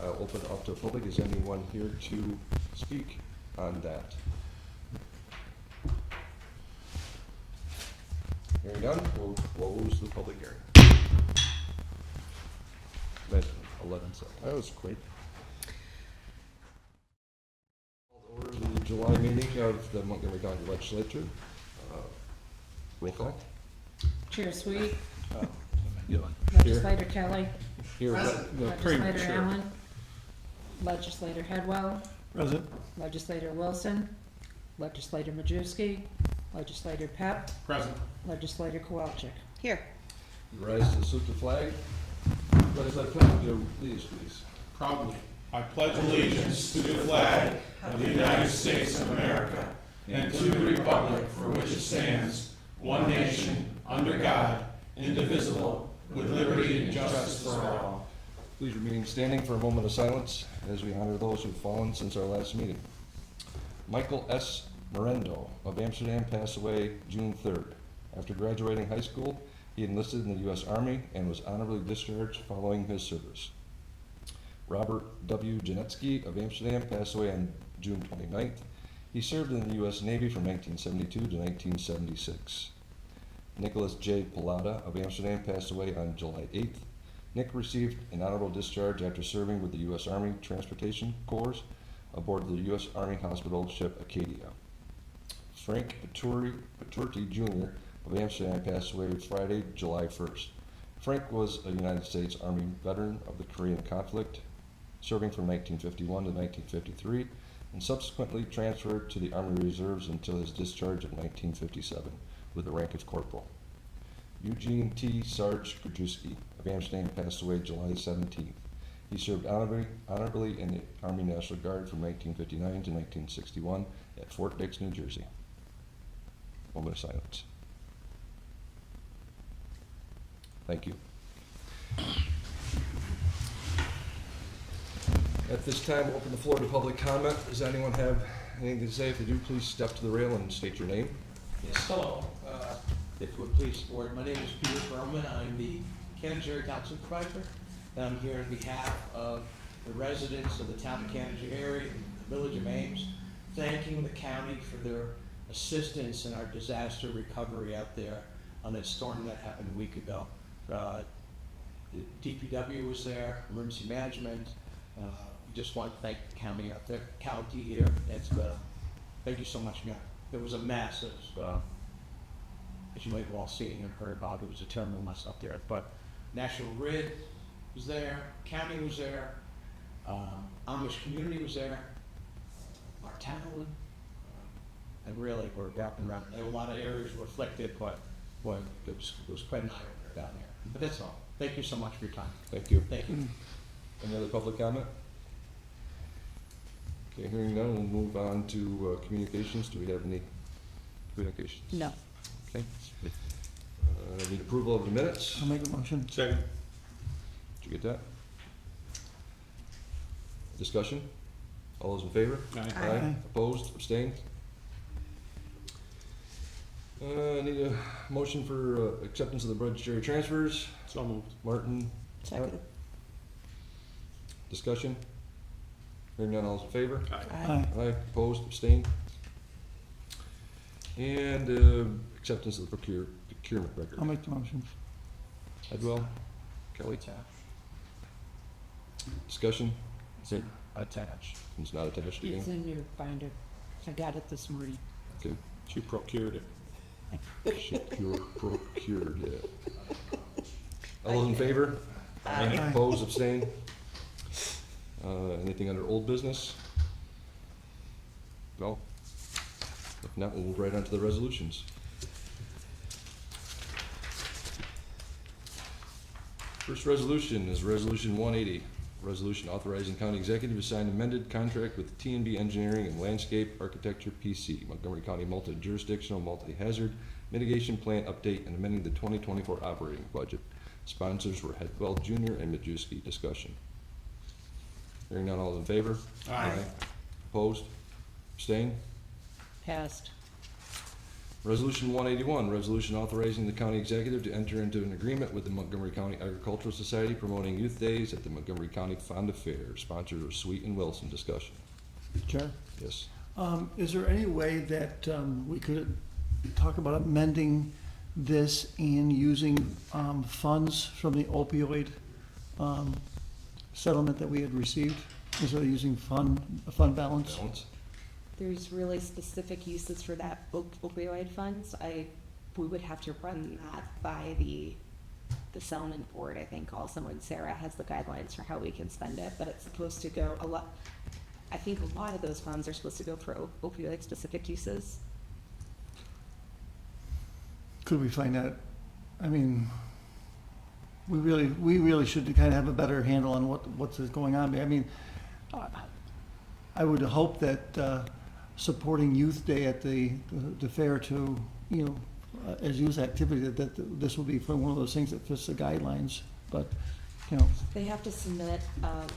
I'll open it up to the public. Is anyone here to speak on that? Hearing none, we'll close the public hearing. 11 seconds. That was quick. Order the July meeting of the Montgomery County Legislature. Roll call. Chair Sweet, Here. Legislator Kelly, Here. Legislator Allen, Legislator Headwell, Present. Legislator Wilson, Legislator Majewski, Legislator Pep, Present. Legislator Kowalczyk. Here. Rise to salute the flag. Let us pledge to please. Proudly, I pledge allegiance to the flag of the United States of America and to the republic for which it stands, one nation, under God, indivisible, with liberty and justice for all. Please remain standing for a moment of silence as we honor those who have fallen since our last meeting. Michael S. Morendo of Amsterdam passed away June 3rd. After graduating high school, he enlisted in the U.S. Army and was honorably discharged following his service. Robert W. Janetsky of Amsterdam passed away on June 29th. He served in the U.S. Navy from 1972 to 1976. Nicholas J. Pilata of Amsterdam passed away on July 8th. Nick received an honorable discharge after serving with the U.S. Army Transportation Corps aboard the U.S. Army hospital ship Acadia. Frank Paturti Jr. of Amsterdam passed away Friday, July 1st. Frank was a United States Army veteran of the Korean conflict, serving from 1951 to 1953, and subsequently transferred to the Army Reserves until his discharge in 1957 with the rank of corporal. Eugene T. Sarge Krajewski of Amsterdam passed away July 17th. He served honorably in the Army National Guard from 1959 to 1961 at Fort Dix, New Jersey. Moment of silence. Thank you. At this time, we'll open the floor to public comment. Does anyone have anything to say? If they do, please step to the rail and state your name. Yes, hello. If you would please support, my name is Peter Berman. I'm the Canterbury Town Supervisor, and I'm here on behalf of the residents of the town of Canterbury and the village of Ames, thanking the county for their assistance in our disaster recovery out there on that storm that happened a week ago. The DPW was there, emergency management. We just want to thank the county out there, county here. Thank you so much, Mayor. There was a massive, as you might have all seen and heard about, it was a terrible mess up there. But National Grid was there, county was there, Amish community was there, our town, and really we're wrapping around. There were a lot of areas were afflicted, but boy, it was quite an eye-opener down there. But that's all. Thank you so much for your time. Thank you. Thank you. Any other public comment? Okay, hearing none, we'll move on to communications. Do we have any communications? No. Okay. Need approval of the minutes. I'll make a motion. Second. Did you get that? Discussion? All those in favor? Aye. Opposed? Abstained? Need a motion for acceptance of the budgetary transfers. So moved. Martin? Second. Discussion? Hearing none, all those in favor? Aye. Aye. Opposed? Abstained? And acceptance of the procurement record. I'll make the motion. Edwell? Kelly? Discussion? Is it attached? It's not attached It's again? in your binder. I got it this morning. Okay. She procured it. Procured it. All those in favor? Aye. Opposed, abstained? Anything under old business? No? If not, we'll move right on to the resolutions. First resolution is Resolution 180, resolution authorizing county executive to sign amended contract with T&B Engineering and Landscape Architecture PC, Montgomery County Multi-Jurisdictional Multi-Hazard Mitigation Plan Update and amending the 2024 operating budget. Sponsors were Headwell Jr. and Majewski. Discussion. Hearing none, all in favor? Aye. Opposed? Abstained? Passed. Resolution 181, resolution authorizing the county executive to enter into an agreement with the Montgomery County Agricultural Society promoting youth days at the Montgomery County Fond du Fair. Sponsors are Sweet and Wilson. Discussion. Chair, Yes. is there any way that we could talk about amending this and using funds from the opioid settlement that we had received, instead of using fund balance? Balance. There's really specific uses for that opioid funds. We would have to run that by the settlement board, I think, also, when Sarah has the guidelines for how we can spend it, but it's supposed to go I think a lot of those funds are supposed to go for opioid specific uses. Could we find out? I mean, we really should kind of have a better handle on what's going on. I mean, I would hope that supporting Youth Day at the fair to, as youth activity, that this will be one of those things that fits the guidelines. But, They have to submit,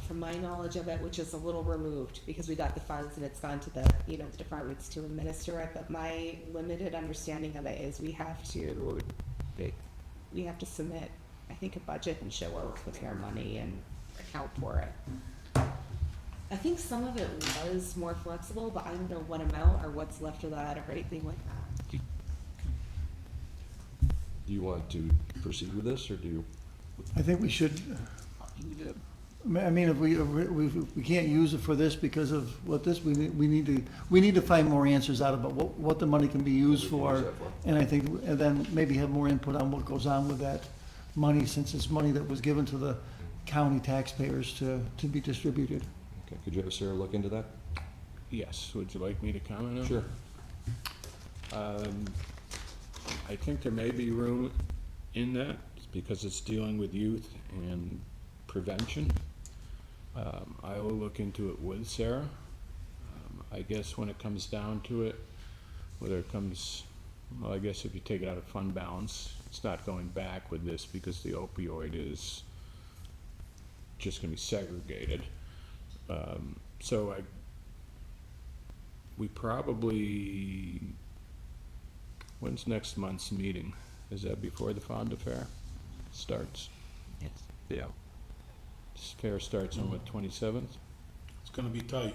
from my knowledge of it, which is a little removed, because we got the funds and it's gone to the, the departments to administer it, but my limited understanding of it is we have to submit, I think, a budget and show where we're putting our money and account for it. I think some of it was more flexible, but I don't know what amount or what's left of that or anything like that. Do you want to proceed with this, or do you? I think we should. I mean, if we can't use it for this because of what this, we need to find more answers out about what the money can be used for. And I think, and then maybe have more input on what goes on with that money, since it's money that was given to the county taxpayers to be distributed. Okay, could you have Sarah look into that? Yes, would you like me to comment on it? Sure. I think there may be room in that, because it's dealing with youth and prevention. I will look into it with Sarah. I guess when it comes down to it, I guess if you take it out of fund balance, it's not going back with this, because the opioid is just gonna be segregated. We probably, when's next month's meeting? Is that before the Fond du Fair starts? Yes. Yeah. This fair starts on what, 27th? It's gonna be tight,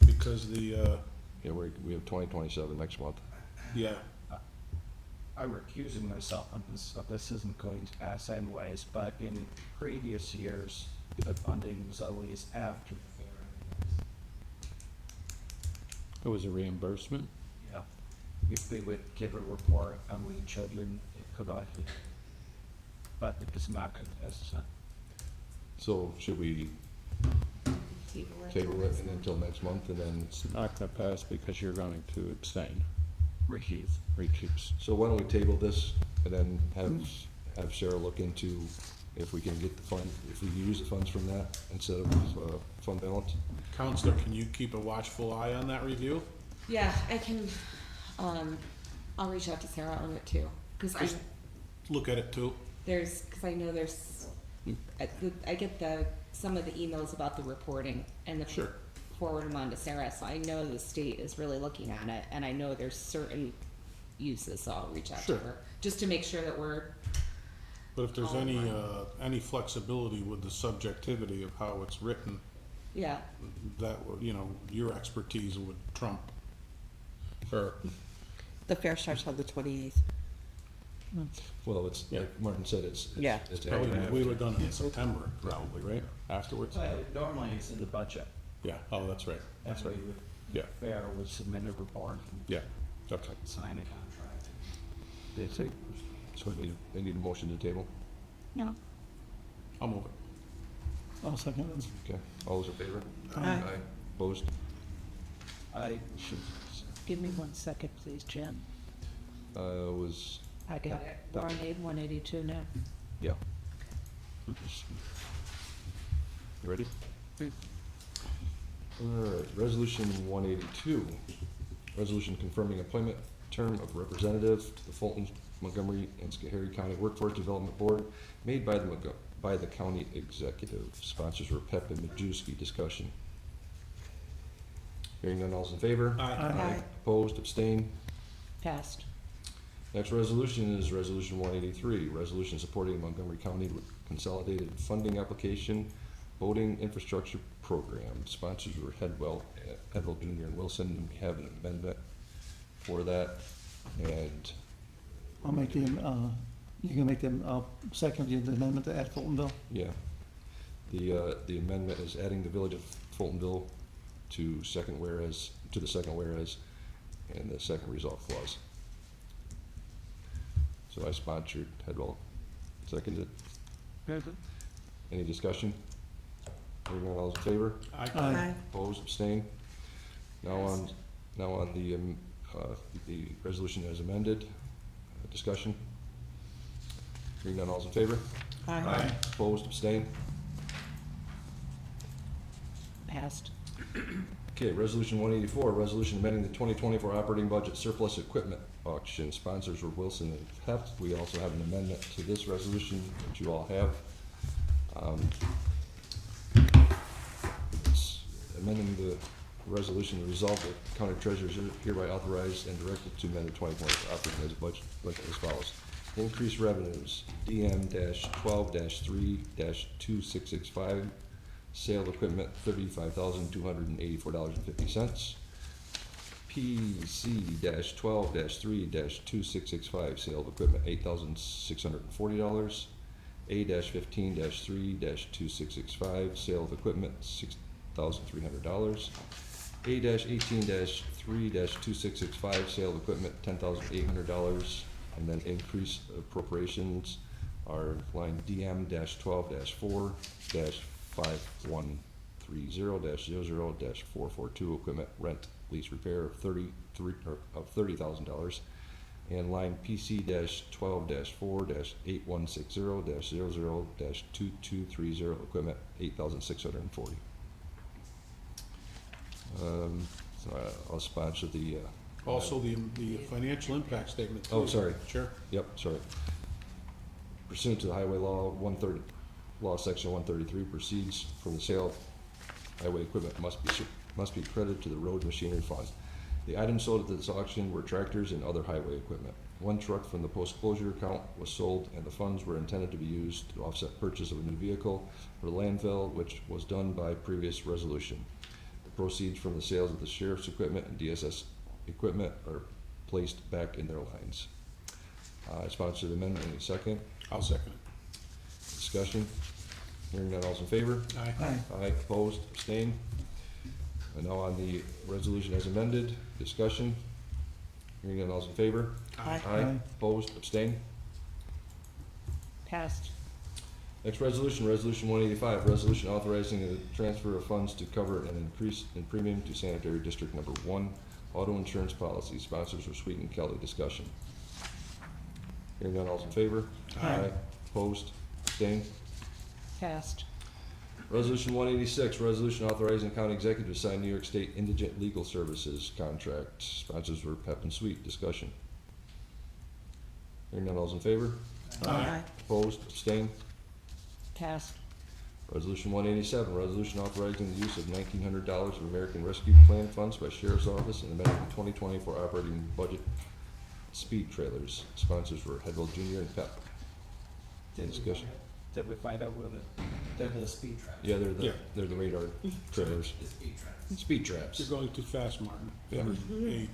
because the, Yeah, we have 2027 next month. yeah, I'm recusing myself on this, so this isn't going to pass anyways, but in previous years, the funding was always after the fair. It was a reimbursement? Yeah. If we would give a report on which children it could offer. But it is not contested. So should we table it until next month, and then? It's not gonna pass because you're going to abstain. Recuse. Recuse. So why don't we table this and then have Sarah look into if we can get the fund, if we can use the funds from that instead of fund balance? Counselor, can you keep a watchful eye on that review? Yeah, I can, I'll reach out to Sarah on it too, cause Just look at it too. I know there's, I get some of the emails about the reporting and Sure. forward them on to Sarah, so I know the state is really looking at it, and I know there's certain uses, so I'll reach out to Sure. her, just to make sure that we're, But if there's any flexibility with the subjectivity of how it's written, yeah, that would, your expertise would trump her. The fair starts on the 28th. Well, it's, Yeah. like Martin said, it's Yeah. Probably, we would have done it in September, probably, right? Afterwards? Normally it's in the budget. Yeah, oh, that's right, that's And right. we would- Yeah. Fair would submit a report and Yeah, okay. sign a contract. That's it. So I need a motion to table. no, I'll move it. I'll second it. Okay, all those in favor? Aye. Opposed? I should, Give me 1 second, please, Jen. Was, I got it. We're on 182 now. yeah. You ready? All right, resolution 182, resolution confirming appointment term of representative to the Fulton, Montgomery, and Schoharie County Workforce Development Board made by the county executive. Sponsors were Pep and Majewski. Discussion. Hearing none, all's in favor? Aye. Aye. Opposed, abstained, Passed. Next resolution is Resolution 183, resolution supporting Montgomery County Consolidated Funding Application Voting Infrastructure Program. Sponsors were Headwell Jr. and Wilson. We have an amendment for that, and I'll make the, you can make them, I'll second the amendment to add Fultonville. yeah, the amendment is adding the Village of Fultonville to the second whereas, and the second resolve clause. So I sponsored Headwell, seconded. Any discussion? Hearing none, all those in favor? Aye. Opposed, abstained? Now on the resolution as amended, discussion? Hearing none, all those in favor? Aye. Opposed, abstained? Passed. Okay, resolution 184, resolution amending the 2024 operating budget surplus equipment auction. Sponsors were Wilson and Pep. We also have an amendment to this resolution that you all have. It's amending the resolution to resolve the county treasurer is hereby authorized and directed to amend the 2024 operating budget as follows. Increase revenues, DM-12-3-2665, sale of equipment, $35,284.50. PC-12-3-2665, sale of equipment, $8,640. A-15-3-2665, sale of equipment, $6,300. A-18-3-2665, sale of equipment, $10,800. And then increase appropriations are line DM-12-4-5130-00-442, equipment rent lease repair of $30,000. And line PC-12-4-8160-00-2230, equipment, $8,640. So I'll sponsor the, Also, the financial impact statement. too. Oh, sorry. Sure. Yep, sorry. Pursuant to the Highway Law 130, Law Section 133, proceeds from the sale of highway equipment must be credited to the Road Machinery Fund. The items sold at this auction were tractors and other highway equipment. One truck from the post-closure account was sold, and the funds were intended to be used to offset purchase of a new vehicle for the landfill, which was done by previous resolution. The proceeds from the sales of the sheriff's equipment and DSS equipment are placed back in their lines. I sponsor the amendment. Any second? I'll second it. Discussion? Hearing none, all's in favor? Aye. Aye, opposed, abstained. And now on the resolution as amended, discussion. Hearing none, all's in favor? Aye. Aye. Opposed, abstained. Passed. Next resolution, resolution 185, resolution authorizing the transfer of funds to cover an increase in premium to sanitary district number 1, auto insurance policy. Sponsors were Sweet and Kelly. Discussion. Hearing none, all's in favor? Aye. Opposed, abstained. Passed. Resolution 186, resolution authorizing county executive to sign New York State Indigent Legal Services contract. Sponsors were Pep and Sweet. Discussion. Hearing none, all's in favor? Aye. Opposed, abstained. Passed. Resolution 187, resolution authorizing the use of $1,900 of American Rescue Plan funds by Sheriff's Office and amending the 2024 operating budget speed trailers. Sponsors were Headwell Jr. and Pep. Any discussion? Did we find out where they're the speed traps? Yeah, Yeah. they're the radar trailers. The speed traps. Speed traps. You're going too fast, Martin. Yeah. Eight.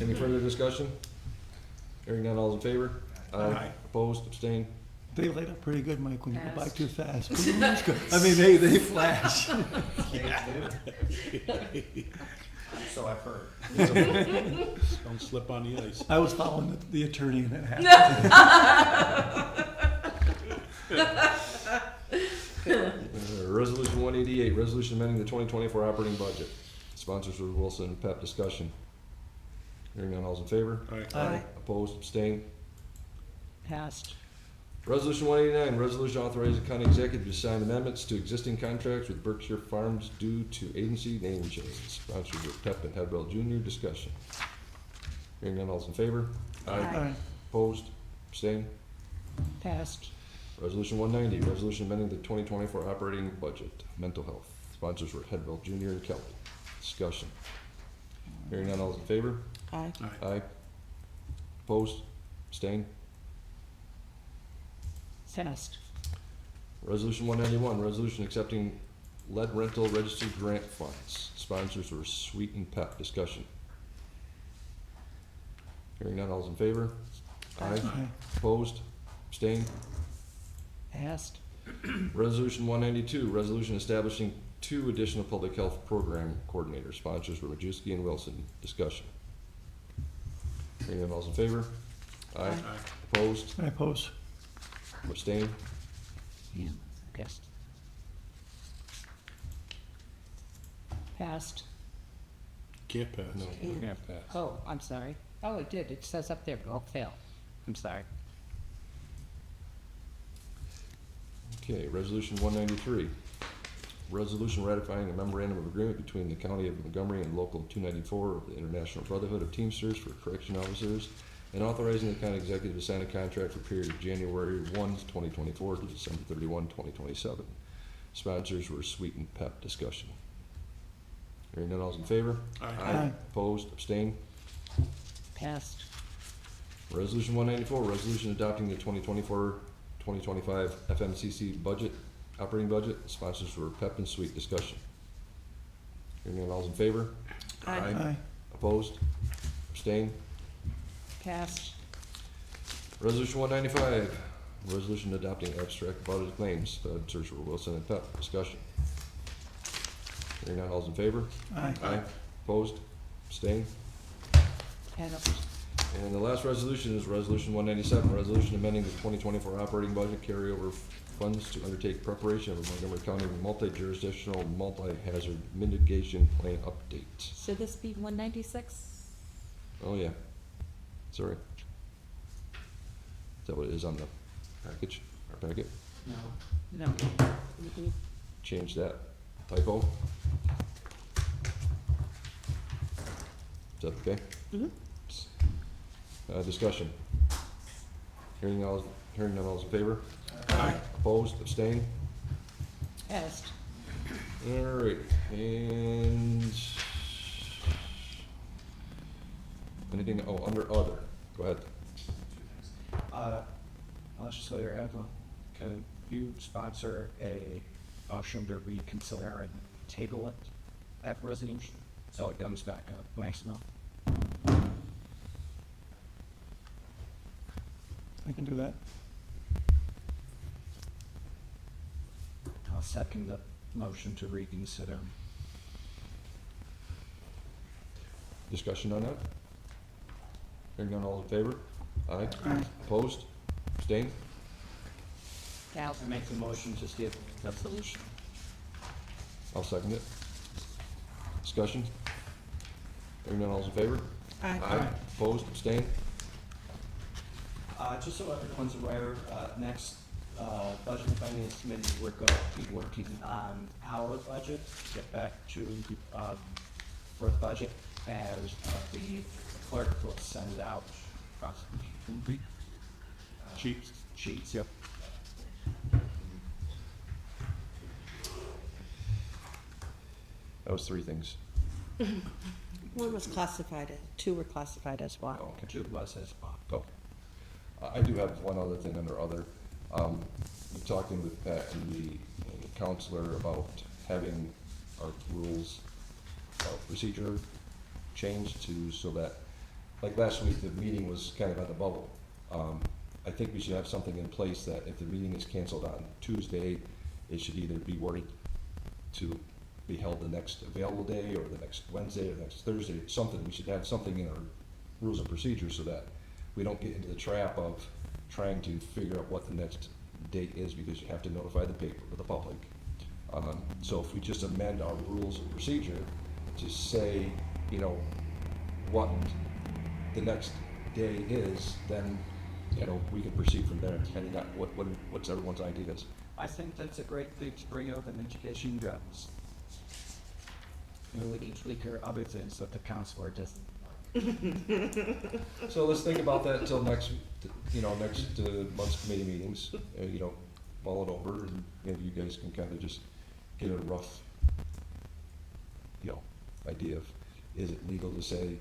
Any further discussion? Hearing none, all's in favor? Aye. Opposed, abstained? They light up pretty good, Mike, when you go by Passed. too fast. I mean, they flash. So I've heard. Don't slip on the ice. I was following the attorney and that happened. Resolution 188, resolution amending the 2024 operating budget. Sponsors were Wilson and Pep. Discussion. Hearing none, all's in favor? Aye. Aye. Opposed, abstained? Passed. Resolution 189, resolution authorizing county executive to sign amendments to existing contracts with Berkshire Farms due to agency name changes. Sponsors were Pep and Headwell Jr. Discussion. Hearing none, all's in favor? Aye. Opposed, abstained? Passed. Resolution 190, resolution amending the 2024 operating budget, mental health. Sponsors were Headwell Jr. and Kelly. Discussion. Hearing none, all those in favor? Aye. Aye. Opposed? Abstained? Passed. Resolution 191, resolution accepting lead rental registered grant funds. Sponsors were Sweet and Pep. Discussion. Hearing none, all those in favor? Aye. Aye. Opposed? Abstained? Passed. Resolution 192, resolution establishing 2 additional public health program coordinators. Sponsors were Majewski and Wilson. Discussion. Hearing none, all those in favor? Aye. Aye. Opposed? I oppose. Abstained? Yeah, passed. Passed. Can't pass. No. Yeah, pass. Oh, I'm sorry. Oh, it did. It says up there, oh, fail. I'm sorry. Okay, resolution 193. Resolution ratifying a memorandum of agreement between the County of Montgomery and Local 294 of the International Brotherhood of Teamsters for Correction Officers, and authorizing the county executive to sign a contract for a period of January 1, 2024 to December 31, 2027. Sponsors were Sweet and Pep. Discussion. Hearing none, all's in favor? Aye. Opposed? Abstained? Passed. Resolution 194, resolution adopting the 2024-2025 FMCC budget, operating budget. Sponsors were Pep and Sweet. Discussion. Hearing none, all's in favor? Aye. Aye. Opposed? Abstained? Passed. Resolution 195, resolution adopting abstract budget claims. Sponsors were Wilson and Pep. Discussion. Hearing none, all's in favor? Aye. Opposed? Abstained? Passed. And the last resolution is Resolution 197, resolution amending the 2024 operating budget carryover funds to undertake preparation of a Montgomery County multi-jurisdictional multi-hazard mitigation plan update. Should this be 196? Oh, yeah. Sorry. Is that what it is on the package, our packet? No. Change that typo. Is that okay? Mhm. Discussion. Hearing none, all those in favor? Aye. Opposed, abstained? Passed. All right, and anything, under other, go ahead. Legislator Eva, can you sponsor a motion to reconsider and table it, that resolution, so it comes back up next month? I can do that. I'll second the motion to reconsider. Discussion on that? Hearing none, all in favor? Aye. Aye. Opposed? Abstained? Now, I make the motion to skip resolution. I'll second it. Discussion? Hearing none, all's in favor? Aye. Opposed? Abstained? Just so everyone's aware, next Budget and Finance Committee, we're going to be working on our budget, get back to for the budget, as the clerk will send out sheets. Yep. That was 3 things. One was classified, 2 were classified as what? Oh, okay. Two was as well. Oh. I do have one other thing under other. Talking with Pat and the counselor about having our rules of procedure changed to, so that, like last week, the meeting was kind of at the bubble. I think we should have something in place that if the meeting is canceled on Tuesday, it should either be worded to be held the next available day, or the next Wednesday, or next Thursday, something. We should have something in our rules of procedure so that we don't get into the trap of trying to figure out what the next date is, because you have to notify the paper or the public. So if we just amend our rules of procedure to say, what the next day is, then, we can proceed from there, depending on what's everyone's ideas. I think that's a great thing to bring up in education goes. We can tweak our other things that the counselor doesn't. So let's think about that until next month's committee meetings, mull it over, and maybe you guys can kind of just get a rough, idea of is it legal to say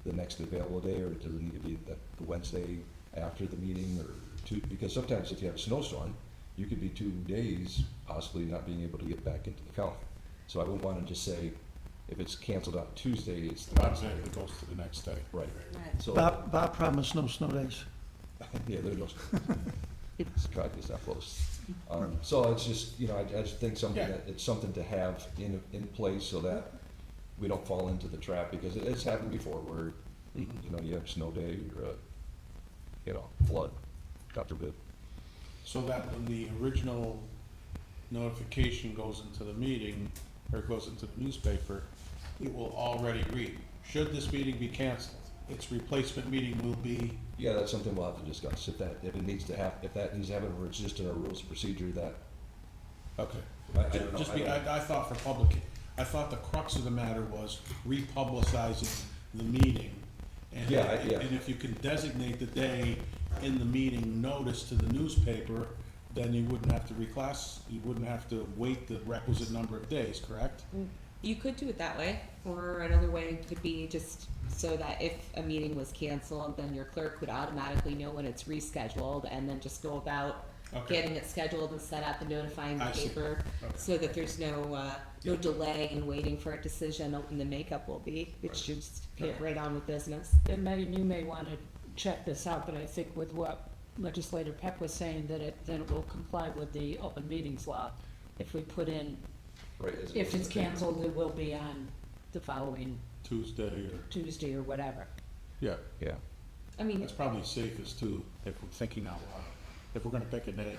the next available day, or does it need to be the Wednesday after the meeting, or two? Because sometimes if you have a snowstorm, you could be 2 days possibly not being able to get back into the county. So I wouldn't want to just say, if it's canceled on Tuesday, it's the next day. Automatically goes to the next day. Right. Right. So, Bob promised no snow days. yeah, there goes. God, it's that close. So it's just, you know, I just think something Yeah. that, it's something to have in place so that we don't fall into the trap, because it's happened before where, you know, you have snow day or, you know, flood, God forbid. So that when the original notification goes into the meeting, or goes into the newspaper, it will already read, should this meeting be canceled, its replacement meeting will be, Yeah, that's something we'll have to discuss, if it needs to happen, if that needs to happen, or it's just in our rules of procedure that, okay. I don't know. Just I be, don't know. I thought for public, I thought the crux of the matter was republicizing the meeting. And Yeah, yeah. And if you can designate the day in the meeting notice to the newspaper, then you wouldn't have to you wouldn't have to wait the requisite number of days, correct? You could do it that way, or another way could be just so that if a meeting was canceled, then your clerk would automatically know when it's rescheduled, and then just go about Okay. getting it scheduled and set up and notifying the I see. paper, Okay. so that there's no delay in waiting for a decision on when the makeup will be. It should just get right on with business. And you may want to check this out, but I think with what Legislator Peck was saying, then it will comply with the open meetings law. If we put in, right? if it's canceled, it will be on the following Tuesday or, Tuesday or whatever. yeah, Yeah. I mean, that's probably safest too, if we're thinking out loud. If we're gonna pick a day,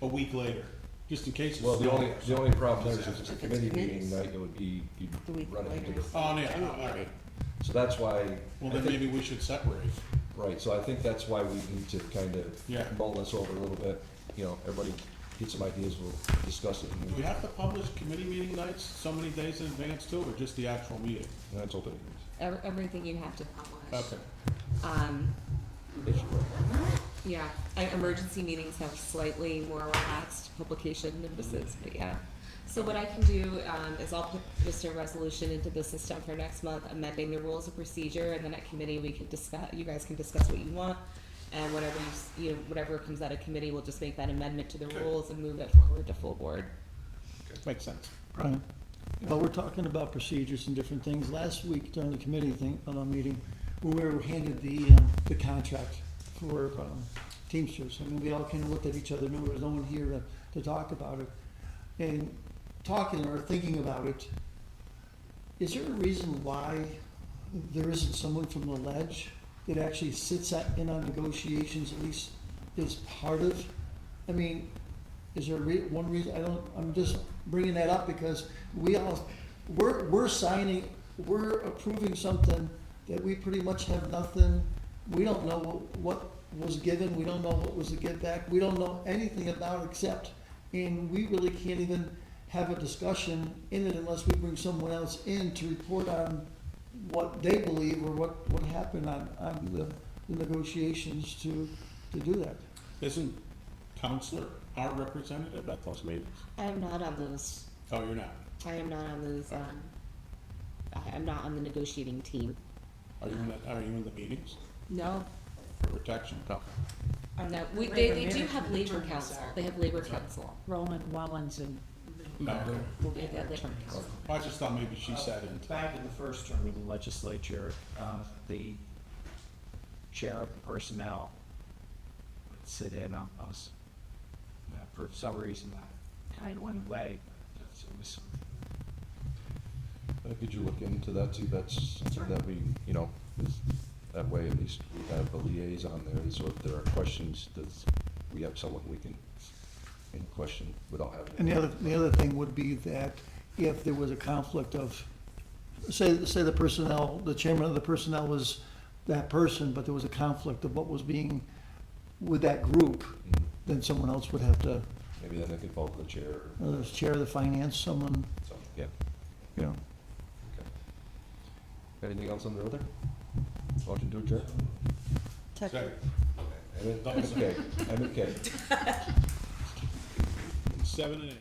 a week later, just in case. Well, it's the only problem there is if it's a If it's committee meeting committees. night, it would be, The you'd week run into later. the. Oh, yeah, all right. So that's why, Well, I then think, maybe we should separate. right, so I think that's why we need to kind of Yeah. mull this over a little bit, you know, everybody get some ideas, we'll discuss it, and Do we have to publish committee meeting nights so many days in advance too, or just the actual meeting? that's open. everything you have to publish. Okay. Yeah, emergency meetings have slightly more relaxed publication notices, but yeah. So what I can do, is I'll put just a resolution into the system for next month, amending the rules of procedure, and then at committee, we can discuss, you guys can discuss what you want. And whatever whatever comes out of committee, we'll just make that amendment to the rules and move it forward to full board. Makes sense. Right. Well, we're talking about procedures and different things. Last week during the committee meeting, we were handed the contract for Teamsters. I mean, we all kind of looked at each other, knew there was no one here to talk about it. And talking or thinking about it, is there a reason why there isn't someone from the Ledge that actually sits in on negotiations, at least is part of? I mean, is there one reason? I'm just bringing that up because we're signing, we're approving something that we pretty much have nothing. We don't know what was given. We don't know what was the give back. We don't know anything about except, and we really can't even have a discussion in it unless we bring someone else in to report on what they believe or what happened on the negotiations to do that. Isn't Counselor our representative at those meetings? I am not on those, Oh, you're not? I am not on those, I'm not on the negotiating team. Are you in the meetings No, for protection? No. I'm not, Labor they do management have labor attorneys council, are. they have labor council. Roland Wellens and No, okay. They have labor council. I just thought maybe she sat in. Back in the first term of the legislature, the chair of personnel would sit in on us. For some reason, that kind of went away. It was, Could you look into that too? That's something that we, you know, that way at least we have a liaison there, so if there are questions, we have someone we can question without having. And the other thing would be that if there was a conflict of, say the personnel, the chairman of the personnel was that person, but there was a conflict of what was being with that group, then someone else would have to, Maybe then they could vote the chair. the chair of the finance, someone, So, yeah. you know. Okay. Anything else on the other? Motion to adjourn? Second. I'm okay. 7 and 8.